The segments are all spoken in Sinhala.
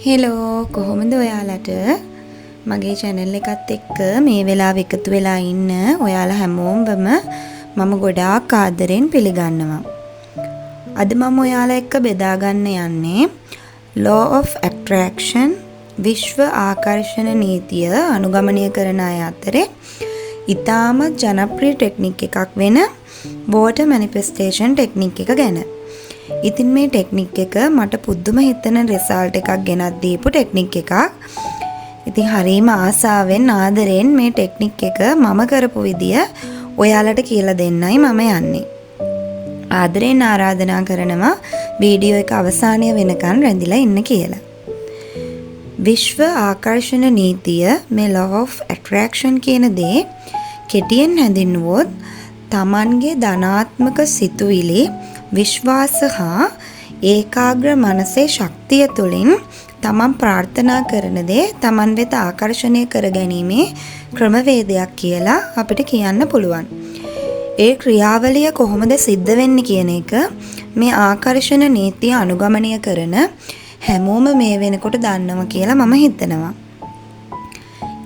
හෙලෝ කොහොමද ඔයාලට මගේ channel එකත් එක්ක මේ වෙලාව එකතු වෙලා ඉන්න ඔයාලා හැමෝමම මම ගොඩාක් ආදරෙන් පිළිගන්නවා. අද මම ඔයාලා එක්ක බෙදා ගන්න යන්නේ law of attraction විශ්ව ආකර්ෂණ නීතිය අනුගමනය කරන අය අතරේ ඉතාමත් ජනප්‍රිය ටෙක්නික් එකක් වෙන water manifestation ටෙක්නික් එක ගැන. ඉතින් මේ ටෙක්නික් එක මට පුදුම හිතෙන රිසල්ට් එකක් ගෙනත් දීපු ටෙක්නික් එකක්. ඉතින් හරිම ආසාවෙන් ආදරෙන් මේ ටෙක්නික් එක මම කරපු විදිය ඔයාලට කියලා දෙන්නයි මම යන්නේ. ආදරෙන් ආරාධනා කරනවා වීඩියෝ එක අවසානය වෙනකන් රැඳිලා ඉන්න කියලා. විශ්ව ආකර්ෂණ නීතිය මේ law of attraction කියන දේ කෙටියෙන් හැඳින්වුවොත් තමන්ගේ ධනාත්මක සිතුවිලි විශ්වාස හා ඒකාග්‍ර මනසේ ශක්තිය තුළින් තමන් ප්‍රාර්ථනා කරන දේ තමන් වෙත ආකර්ෂණය කර ගැනීමේ ක්‍රමවේදයක් කියලා අපිට කියන්න පුළුවන්. ඒ ක්‍රියාවලිය කොහොමද සිද්ධ වෙන්නේ කියන එක මේ ආකර්ෂණ නීතිය අනුගමනය කරන හැමෝම මේ වෙනකොට දන්නවා කියලා මම හිතනවා.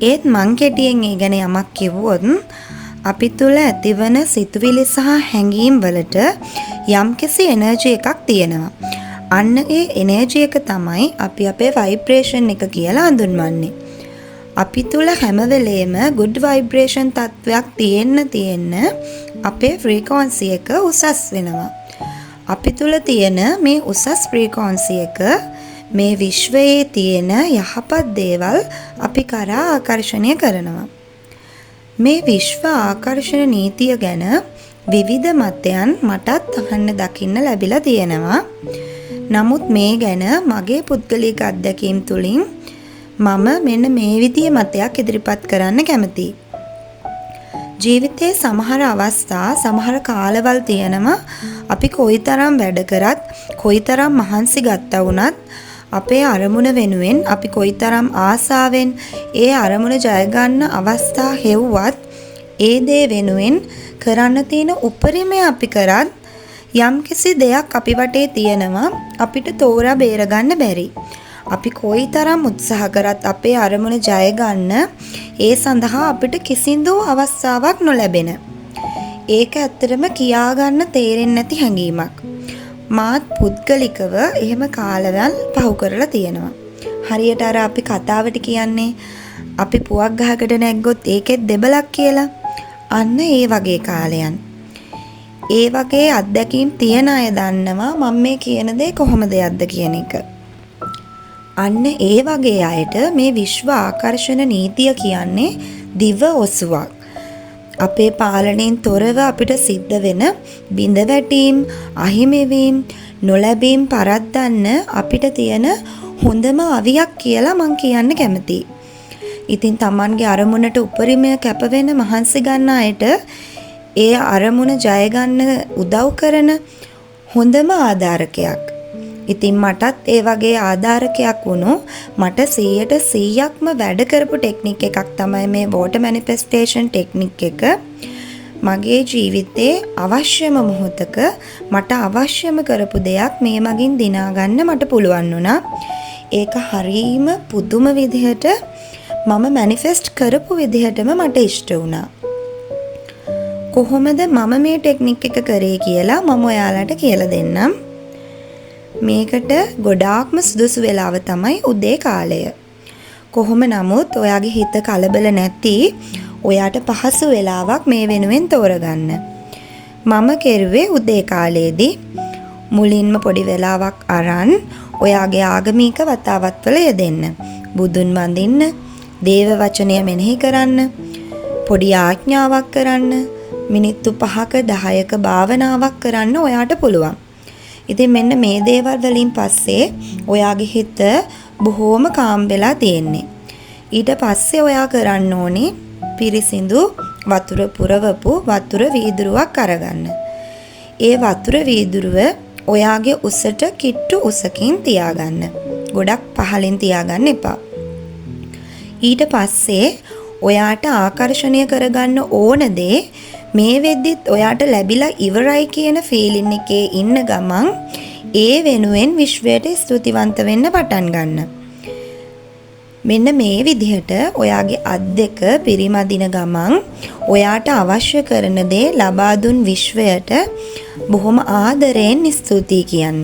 ඒත් මං කෙටියෙන් ඒ ගැන යමක් කිව්වොත් අපි තුල ඇතිවන සිතුවිලි සහ හැඟීම් වලට යම්කිසි එනර්ජි එකක් තියෙනවා. අන්න ඒ එනර්ජි එක තමයි අපි අපේ ভাইබ්‍රේෂන් එක කියලා හඳුන්වන්නේ. අපි තුල හැම වෙලේම good vibration තත්වයක් තියෙන්න අපේ frequency එක උසස් වෙනවා. අපි තුල තියෙන මේ උසස් frequency එක මේ විශ්වයේ තියෙන යහපත් දේවල් අපි කරා ආකර්ෂණය කරනවා. මේ විශ්ව ආකර්ෂණ නීතිය ගැන විවිධ මතයන් මටත් අහන්න දකින්න ලැබිලා තියෙනවා. නමුත් මේ ගැන මගේ පුද්ගලික අත්දැකීම් තුලින් මම මෙන්න මේ විදිහේ මතයක් ඉදිරිපත් කරන්න කැමතියි. ජීවිතයේ සමහර අවස්ථා සමහර කාලවල් තියෙනවා අපි කොයිතරම් වැඩ කරත් කොයිතරම් මහන්සි ගත්තා වුණත් අපේ අරමුණ වෙනුවෙන් අපි කොයිතරම් ආසාවෙන් ඒ අරමුණ ජය ගන්න අවස්ථා හෙව්වත් ඒ දේ වෙනුවෙන් කරන්න තියෙන උපරිමය අපි කරත් යම්කිසි දෙයක් අපි වටේ තියෙනවා අපිට තෝරා බේර ගන්න බැරි. අපි කොයිතරම් උත්සාහ කරත් අපේ අරමුණ ජය ගන්න ඒ සඳහා අපිට කිසිදු අවස්ථාවක් නොලැබෙන. ඒක ඇත්තටම කියා ගන්න තේරෙන්නේ නැති හැඟීමක්. මාත් පුද්ගලිකව එහෙම කාලවල් පහු කරලා තියෙනවා. හරියට අර අපි කතාවට කියන්නේ අපි පුවක් ගහකට නැග්ගොත් ඒකෙත් දෙබලක් කියලා. අන්න ඒ වගේ කාලයන්. ඒ වගේ අත්දැකීම් තියන අය දන්නවා මම මේ කියන දේ කොහොමද යද්ද කියන එක. අන්න ඒ වගේ අයට මේ විශ්ව ආකර්ෂණ නීතිය කියන්නේ දිව ඔසුවක්. අපේ පාලනයෙන් තොරව අපිට සිද්ධ වෙන බිඳ වැටීම්, අහිමිවීම්, නොලැබීම් පරද්දන්න අපිට තියෙන හොඳම අවියක් කියලා මං කියන්න කැමතියි. ඉතින් Tamanගේ අරමුණට උපරිමය කැප වෙන මහන්සි ගන්න අයට ඒ අරමුණ ජය ගන්න උදව් කරන හොඳම ආධාරකයක්. ඉතින් මටත් ඒ වගේ ආධාරකයක් වුණු මට 100%ක්ම වැඩ කරපු ටෙක්නික් එකක් තමයි මේ water manifestation ටෙක්නික් එක. මගේ ජීවිතේ අවශ්‍යම මොහොතක මට අවශ්‍යම කරපු දෙයක් මේ මගින් දිනා ගන්න මට පුළුවන් වුණා. ඒක හරීම පුදුම විදිහට මම මැනිෆෙස්ට් කරපු විදිහටම මට ඉෂ්ට වුණා. කොහොමද මම මේ ටෙක්නික් එක කරේ කියලා මම ඔයාලට කියලා දෙන්නම්. මේකට ගොඩාක්ම සුදුසු වෙලාව තමයි උදේ කාලය. කොහොම නමුත් ඔයාගේ හිත කලබල නැති ඔයාට පහසු වෙලාවක් මේ වෙනුවෙන් තෝරගන්න. මම කෙරුවේ උදේ කාලයේදී මුලින්ම පොඩි වෙලාවක් අරන් ඔයාගේ ආගමික වතාවත් වල යෙදෙන්න. බුදුන් වඳින්න, දේව වචනය මෙනෙහි කරන්න, පොඩි ආඥාවක් කරන්න, මිනිත්තු 5ක 10ක භාවනාවක් කරන්න ඔයාට පුළුවන්. ඉතින් මෙන්න මේ දේවල් වලින් පස්සේ ඔයාගේ හිත බොහොම කාම් වෙලා තියෙන්නේ. ඊට පස්සේ ඔයා කරන්න ඕනේ පිරිසිදු වතුර පුරවපු වතුර වීදුරුවක් අරගන්න. ඒ වතුර වීදුරුව ඔයාගේ උසට කිට්ටු උසකින් තියාගන්න. ගොඩක් පහලින් තියාගන්න එපා. ඊට පස්සේ ඔයාට ආකර්ෂණය කරගන්න ඕන දේ මේ වෙද්දිත් ඔයාට ලැබිලා ඉවරයි කියන ෆීලින් එකේ ඉන්න ගමන් ඒ වෙනුවෙන් විශ්වයට ස්තුතිවන්ත වෙන්න පටන් ගන්න. මෙන්න මේ විදිහට ඔයාගේ අත් දෙක පිරිමදින ගමන් ඔයාට අවශ්‍ය කරන දේ ලබා දුන් විශ්වයට බොහොම ආදරයෙන් ස්තුතියි කියන්න.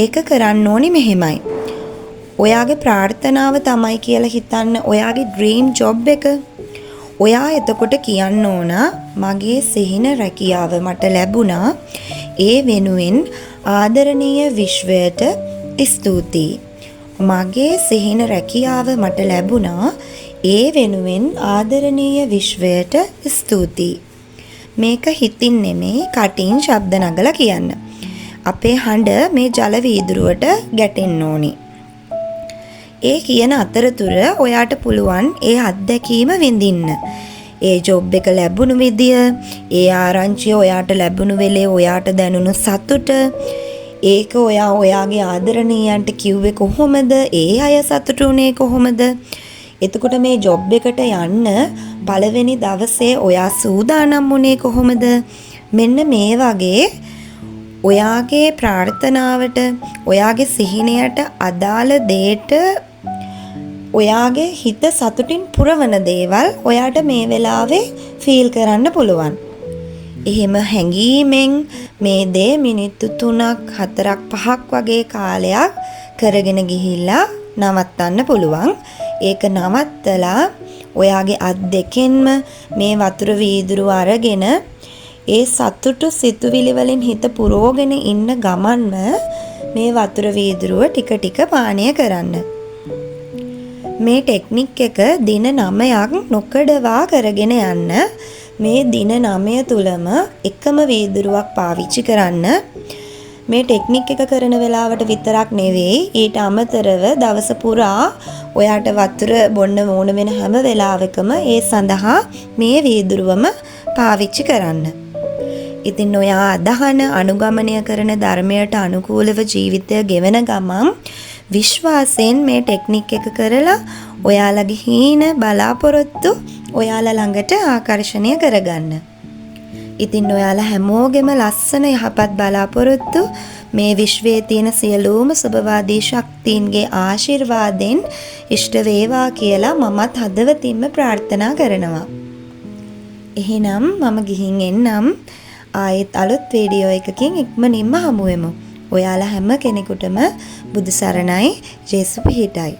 ඒක කරන්න ඕනි මෙහෙමයි. ඔයාගේ ප්‍රාර්ථනාව තමයි කියලා හිතන්න ඔයාගේ ඩ්‍රීම් ජොබ් එක. ඔයා එතකොට කියන්න ඕන මගේ සිහින රැකියාව මට ලැබුණා. ඒ වෙනුවෙන් ආදරණීය විශ්වයට ස්තුතියි. මගේ සිහින රැකියාව මට ලැබුණා. ඒ වෙනුවෙන් ආදරණීය විශ්වයට ස්තුතියි. මේක හිතින් නෙමෙයි කටින් ශබ්ද නගලා කියන්න. අපේ හඬ මේ ජල වීදුරුවට ගැටෙන්න ඕනි. ඒ කියන අතරතුර ඔයාට පුළුවන් ඒ අත්දැකීම විඳින්න. ඒ ජොබ් එක ලැබුණු විදිය, ඒ ආරංචිය ඔයාට ලැබුණු වෙලේ ඔයාට දැනුණු සතුට, ඒක ඔයාගේ ආදරණීයන්ට කිව්වේ කොහොමද? ඒ අය සතුටු වුණේ කොහොමද? එතකොට මේ ජොබ් එකට යන්න පළවෙනි දවසේ ඔයා සූදානම් වුණේ කොහොමද? මෙන්න මේ වගේ ඔයාගේ ප්‍රාර්ථනාවට, ඔයාගේ සිහිනයට අදාළ දෙයට ඔයාගේ හිත සතුටින් පුරවන දේවල් ඔයාට මේ වෙලාවේ ෆීල් කරන්න පුළුවන්. එහෙම හැඟීමෙන් මේ දේ මිනිත්තු 3ක් 4ක් 5ක් වගේ කාලයක් කරගෙන ගිහිල්ලා නවත්තන්න පුළුවන්. ඒක නවත්තලා ඔයාගේ අත් දෙකෙන්ම මේ වතුර වීදුරුව අරගෙන ඒ සතුටු සිතුවිලි වලින් හිත පුරෝගෙන ඉන්න ගමන්ම මේ වතුර වීදුරුව ටික ටික පානය කරන්න. මේ ටෙක්නික් එක දින 9ක් නොකඩවා කරගෙන යන්න. මේ දින 9 තුලම එකම වීදුරුවක් පාවිච්චි කරන්න. මේ ටෙක්නික් එක කරන වෙලාවට විතරක් නෙවෙයි ඊට අමතරව දවස පුරා ඔයාට වතුර බොන්න ඕන වෙන හැම වෙලාවකම ඒ සඳහා මේ වීදුරුවම පාවිච්චි කරන්න. ඉතින් ඔයා අදහන අනුගමනය කරන ධර්මයට අනුකූලව ජීවිතය ගෙවන ගමන් විශ්වාසයෙන් මේ ටෙක්නික් එක කරලා ඔයාලගේ හීන බලාපොරොත්තු ඔයාලා ළඟට ආකර්ෂණය කරගන්න. ඉතින් ඔයාලා හැමෝගෙම ලස්සන යහපත් බලාපොරොත්තු මේ විශ්වයේ තියෙන සියලුම සුබවාදී ශක්තියින්ගේ ආශිර්වාදයෙන් ඉෂ්ට වේවා කියලා මමත් හදවතින්ම ප්‍රාර්ථනා කරනවා. එහෙනම් මම ගිහින් එන්නම්. ආයෙත් අලුත් වීඩියෝ එකකින් ඉක්මනින්ම හමු වෙමු. ඔයාලා හැම කෙනෙකුටම බුදු සරණයි. ජේසු පිහිටයි.